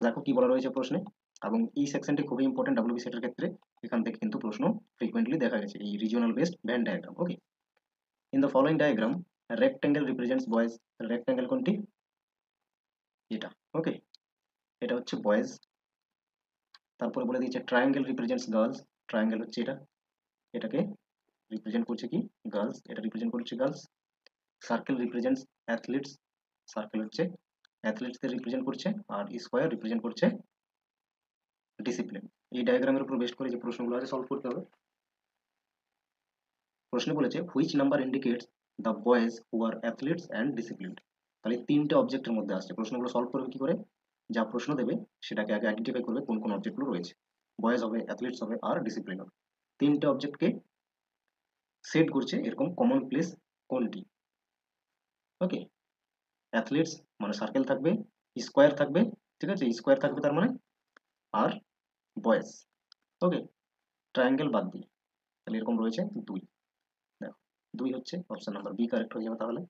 দেখো কি বলা রয়েছে প্রশ্নে। এবং এই সেকশনটি খুবই ইম্পর্টেন্ট ডাব্লিউবি সেটের ক্ষেত্রে। এখান থেকে কিন্তু প্রশ্ন ফ্রিকোয়েন্টলি দেখা গেছে এই regional based Venn diagram. Okay, in the following diagram rectangle represents boys. Rectangle কোনটি? এটা। ওকে, এটা হচ্ছে বয়েজ। তারপরে বলে দিয়েছে ট্রায়াঙ্গেল রিপ্রেজেন্টস গার্লস। ট্রায়াঙ্গেল হচ্ছে এটা, এটাকে রিপ্রেজেন্ট করছে কি? গার্লস। এটা রিপ্রেজেন্ট করছে girls. Circle represents athletes. Circle হচ্ছে অ্যাথলিটসদের রিপ্রেজেন্ট করছে, আর স্কোয়ার রিপ্রেজেন্ট করছে ডিসিপ্লিন। এই ডায়াগ্রামের উপর বেস্ট করে যে প্রশ্নগুলো আছে সলভ করতে হবে। প্রশ্নে বলেছে which number indicates the boys who are athletes and discipline. তাহলে তিনটে অবজেক্টের মধ্যে আসছে, প্রশ্নগুলো সলভ করবে কি করে? যা প্রশ্ন দেবে সেটাকে আগে আইডেন্টিফাই করবে কোন কোন অবজেক্টগুলো রয়েছে। বয়েজ হবে, অ্যাথলিটস হবে, আর ডিসিপ্লিন হবে। তিনটে অবজেক্টকে সেট করছে এরকম কমন প্লেস কোনটি? ওকে, অ্যাথলিটস মানে সার্কেল থাকবে, স্কোয়ার থাকবে, ঠিক আছে, স্কোয়ার থাকবে তার মানে, আর বয়েজ। ওকে, ট্রায়াঙ্গেল বাদ দিয়ে তাহলে এরকম রয়েছে দুই। দেখো, দুই হচ্ছে অপশন নাম্বার বি কারেক্ট হয়ে যাবে তাহলে।